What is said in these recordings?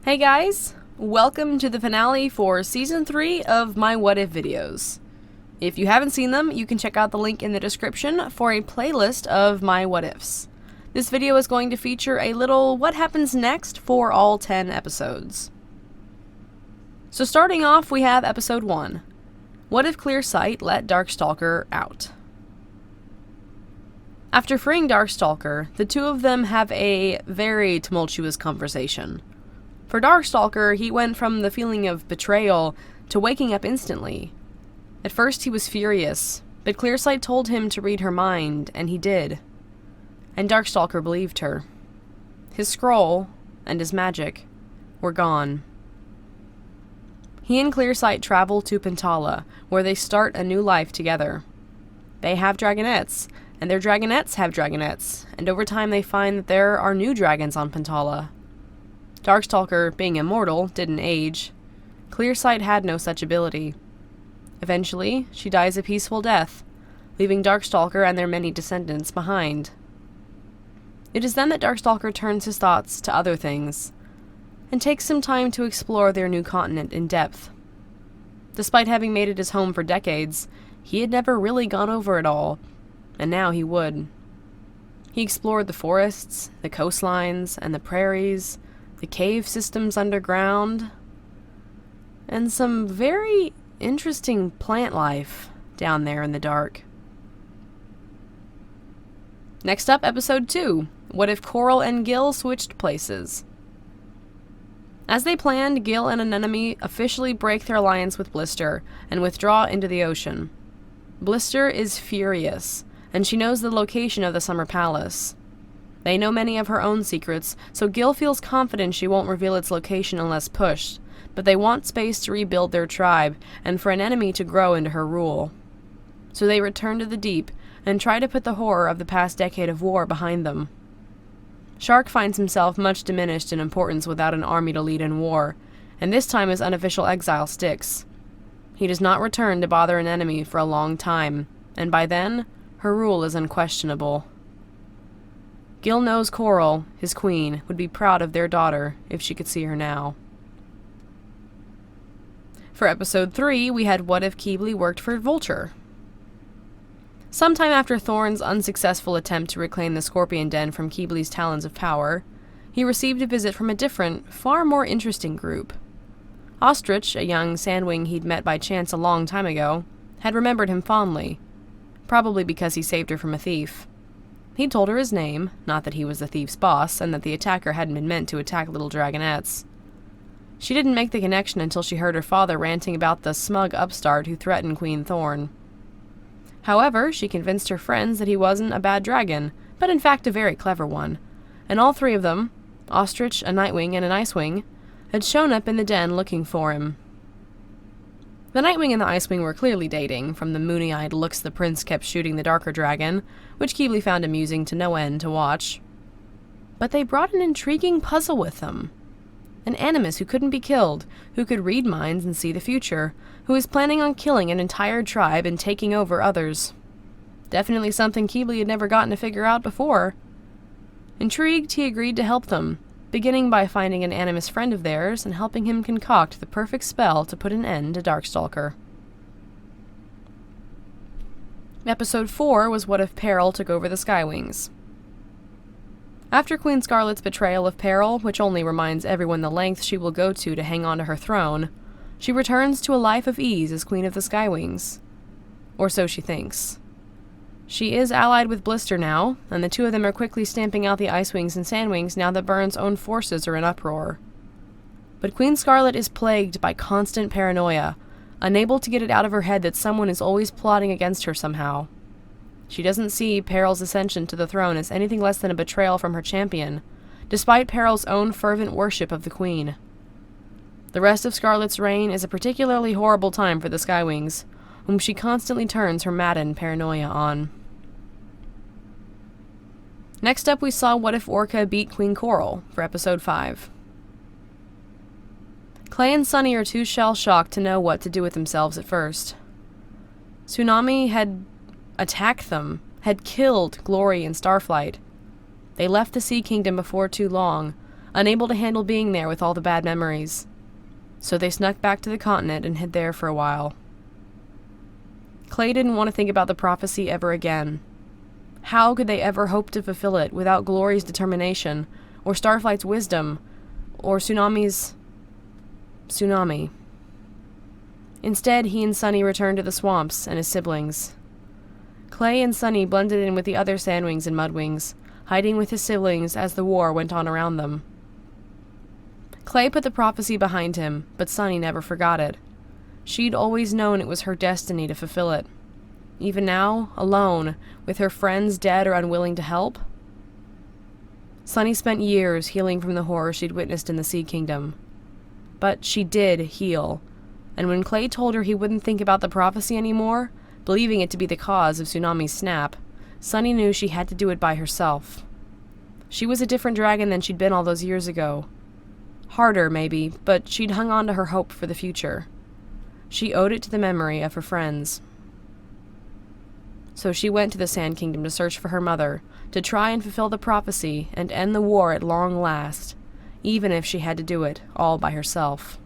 Hey guys, welcome to the finale for Season 3 of my What If videos. If you haven't seen them, you can check out the link in the description for a playlist of my What Ifs. This video is going to feature a little what happens next for all 10 episodes. So starting off, we have Episode 1. What if Clear Sight let Darkstalker out? After freeing Darkstalker, the two of them have a very tumultuous conversation. For Darkstalker, he went from the feeling of betrayal to waking up instantly. At first he was furious, but Clearsight told him to read her mind, and he did. And Darkstalker believed her. His scroll, and his magic, were gone. He and Clearsight travel to Pentala, where they start a new life together. They have dragonettes, and their dragonettes have dragonettes, and over time they find that there are new dragons on Pentala. Darkstalker, being immortal, didn't age. Clearsight had no such ability. Eventually, she dies a peaceful death, leaving Darkstalker and their many descendants behind. It is then that Darkstalker turns his thoughts to other things, and takes some time to explore their new continent in depth. Despite having made it his home for decades, he had never really gone over it all, and now he would. He explored the forests, the coastlines, and the prairies, the cave systems underground, and some very interesting plant life down there in the dark. Next up, Episode 2. What if Coral and Gil switched places? As they planned, Gil and Anemone officially break their alliance with Blister and withdraw into the ocean. Blister is furious, and she knows the location of the Summer Palace. They know many of her own secrets, so Gil feels confident she won't reveal its location unless pushed, but they want space to rebuild their tribe and for Anemone to grow into her rule. So they return to the deep and try to put the horror of the past decade of war behind them. Shark finds himself much diminished in importance without an army to lead in war, and this time his unofficial exile sticks. He does not return to bother Anemone for a long time, and by then, her rule is unquestionable. Gil knows Coral, his queen, would be proud of their daughter if she could see her now. For Episode 3, we had What if Keebly worked for Vulture? Sometime after Thorn's unsuccessful attempt to reclaim the Scorpion Den from Keebly's talons of power, he received a visit from a different, far more interesting group. Ostrich, a young sandwing he'd met by chance a long time ago, had remembered him fondly, probably because he saved her from a thief. He told her his name, not that he was the thief's boss, and that the attacker hadn't been meant to attack little dragonettes. She didn't make the connection until she heard her father ranting about the smug upstart who threatened Queen Thorn. However, she convinced her friends that he wasn't a bad dragon, but in fact a very clever one, and all three of them, Ostrich, a Nightwing, and an Icewing, had shown up in the den looking for him. The Nightwing and the Icewing were clearly dating, from the moony-eyed looks the prince kept shooting the darker dragon, which Keebly found amusing to no end to watch. But they brought an intriguing puzzle with them. An animus who couldn't be killed, who could read minds and see the future, who was planning on killing an entire tribe and taking over others. Definitely something Keebly had never gotten to figure out before. Intrigued, he agreed to help them, beginning by finding an animus friend of theirs and helping him concoct the perfect spell to put an end to Darkstalker. Episode 4 was What if Peril took over the Skywings? After Queen Scarlet's betrayal of Peril, which only reminds everyone the length she will go to hang on to her throne, she returns to a life of ease as Queen of the Skywings. Or so she thinks. She is allied with Blister now, and the two of them are quickly stamping out the Icewings and Sandwings now that Byrne's own forces are in uproar. But Queen Scarlet is plagued by constant paranoia, unable to get it out of her head that someone is always plotting against her somehow. She doesn't see Peril's ascension to the throne as anything less than a betrayal from her champion, despite Peril's own fervent worship of the Queen. The rest of Scarlet's reign is a particularly horrible time for the Skywings, whom she constantly turns her maddened paranoia on. Next up, we saw What if Orca beat Queen Coral for Episode 5. Clay and Sunny are too shell-shocked to know what to do with themselves at first. Tsunami had attacked them, had killed Glory and Starflight. They left the Sea Kingdom before too long, unable to handle being there with all the bad memories. So they snuck back to the continent and hid there for a while. Clay didn't want to think about the prophecy ever again. How could they ever hope to fulfill it without Glory's determination, or Starflight's wisdom, or Tsunami's tsunami? Instead, he and Sunny returned to the swamps and his siblings. Clay and Sunny blended in with the other Sandwings and Mudwings, hiding with his siblings as the war went on around them. Clay put the prophecy behind him, but Sunny never forgot it. She'd always known it was her destiny to fulfill it. Even now, alone, with her friends dead or unwilling to help. Sunny spent years healing from the horror she'd witnessed in the Sea Kingdom. But she did heal, and when Clay told her he wouldn't think about the prophecy anymore, believing it to be the cause of Tsunami's snap, Sunny knew she had to do it by herself. She was a different dragon than she'd been all those years ago. Harder, maybe, but she'd hung on to her hope for the future. She owed it to the memory of her friends. So she went to the Sand Kingdom to search for her mother, to try and fulfill the prophecy and end the war at long last, even if she had to do it all by herself.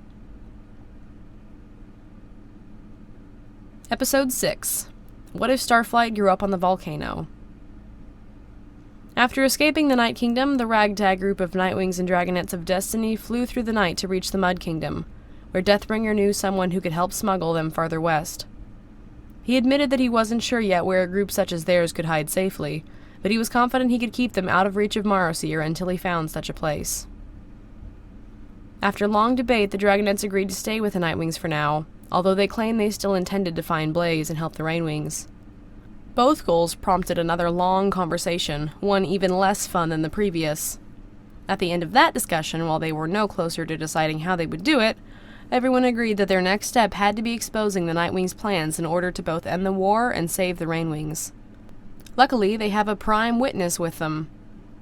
Episode 6. What if Starflight grew up on the volcano? After escaping the Night Kingdom, the ragtag group of Nightwings and Dragonettes of Destiny flew through the night to reach the Mud Kingdom, where Deathbringer knew someone who could help smuggle them farther west. He admitted that he wasn't sure yet where a group such as theirs could hide safely, but he was confident he could keep them out of reach of Marrowseer until he found such a place. After long debate, the Dragonettes agreed to stay with the Nightwings for now, although they claimed they still intended to find Blaze and help the Rainwings. Both goals prompted another long conversation, one even less fun than the previous. At the end of that discussion, while they were no closer to deciding how they would do it, everyone agreed that their next step had to be exposing the Nightwings' plans in order to both end the war and save the Rainwings. Luckily, they have a prime witness with them,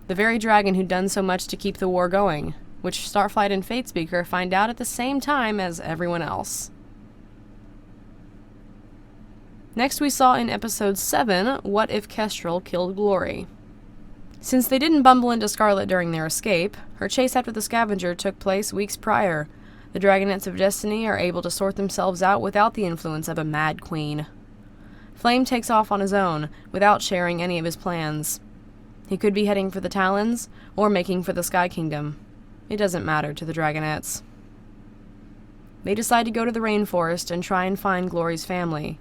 the very dragon who'd done so much to keep the war going, which Starflight and Fatespeaker find out at the same time as everyone else. Next we saw in Episode 7, What if Kestrel Killed Glory? Since they didn't bumble into Scarlet during their escape, her chase after the scavenger took place weeks prior. The Dragonettes of Destiny are able to sort themselves out without the influence of a mad queen. Flame takes off on his own, without sharing any of his plans. He could be heading for the Talons, or making for the Sky Kingdom. It doesn't matter to the Dragonettes. They decide to go to the rainforest and try and find Glory's family.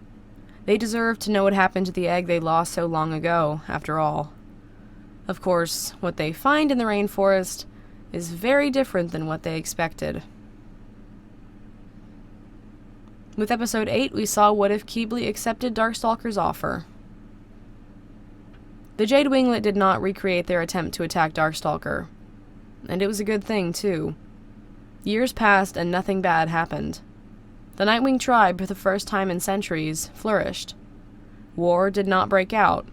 They deserve to know what happened to the egg they lost so long ago, after all. Of course, what they find in the rainforest is very different than what they expected. With Episode 8, we saw what if Keebly accepted Darkstalker's offer. The Jade Winglet did not recreate their attempt to attack Darkstalker. And it was a good thing, too. Years passed and nothing bad happened. The Nightwing tribe, for the first time in centuries, flourished. War did not break out.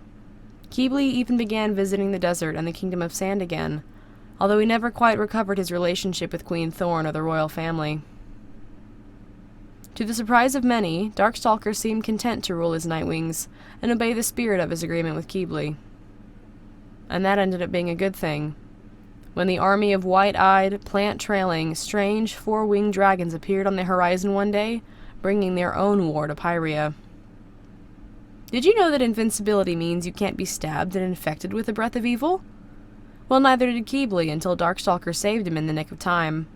Keebly even began visiting the desert and the Kingdom of Sand again, although he never quite recovered his relationship with Queen Thorn or the royal family. To the surprise of many, Darkstalker seemed content to rule his Nightwings and obey the spirit of his agreement with Keebly. And that ended up being a good thing. When the army of white-eyed, plant-trailing, strange four-winged dragons appeared on the horizon one day, bringing their own war to Pyria. Did you know that invincibility means you can't be stabbed and infected with the breath of evil? Well, neither did Keebly until Darkstalker saved him in the nick of time.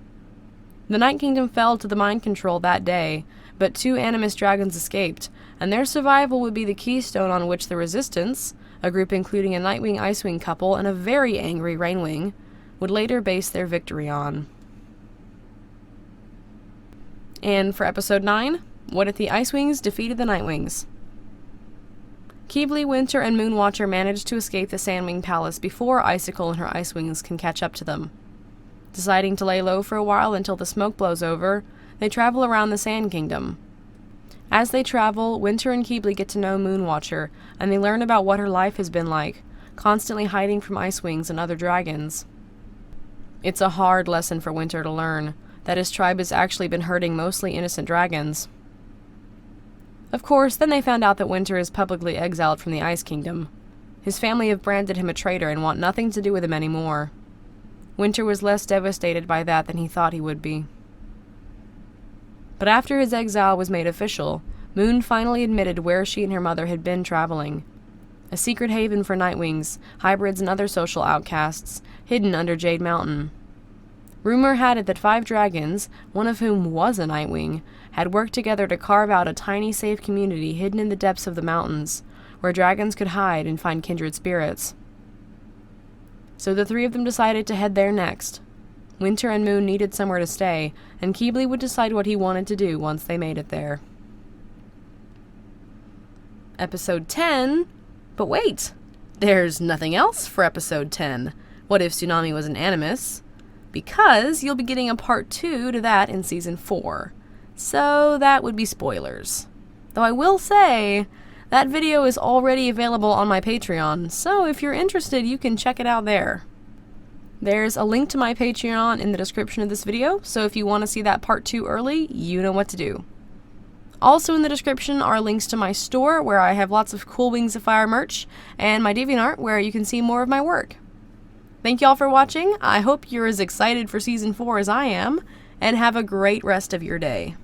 The Night Kingdom fell to the mind control that day, but 2 Animus dragons escaped, and their survival would be the keystone on which the Resistance, a group including a Nightwing-Icewing couple and a very angry Rainwing, would later base their victory on. And for Episode 9, what if the Icewings defeated the Nightwings? Keebly, Winter, and Moonwatcher managed to escape the Sandwing Palace before Icicle and her Icewings can catch up to them. Deciding to lay low for a while until the smoke blows over, they travel around the Sand Kingdom. As they travel, Winter and Keebly get to know Moonwatcher, and they learn about what her life has been like, constantly hiding from Icewings and other dragons. It's a hard lesson for Winter to learn, that his tribe has actually been hurting mostly innocent dragons. Of course, then they found out that Winter is publicly exiled from the Ice Kingdom. His family have branded him a traitor and want nothing to do with him anymore. Winter was less devastated by that than he thought he would be. But after his exile was made official, Moon finally admitted where she and her mother had been traveling. A secret haven for Nightwings, hybrids, and other social outcasts, hidden under Jade Mountain. Rumor had it that 5 dragons, one of whom was a Nightwing, had worked together to carve out a tiny safe community hidden in the depths of the mountains, where dragons could hide and find kindred spirits. So the 3 of them decided to head there next. Winter and Moon needed somewhere to stay, and Keebly would decide what he wanted to do once they made it there. Episode 10? But wait! There's nothing else for Episode 10. What if Tsunami was an animus? Because you'll be getting a part 2 to that in Season 4. So that would be spoilers. Though I will say, that video is already available on my Patreon, so if you're interested, you can check it out there. There's a link to my Patreon in the description of this video, so if you want to see that part 2 early, you know what to do. Also in the description are links to my store, where I have lots of cool Wings of Fire merch, and my DeviantArt, where you can see more of my work. Thank y'all for watching. I hope you're as excited for Season 4 as I am, and have a great rest of your day.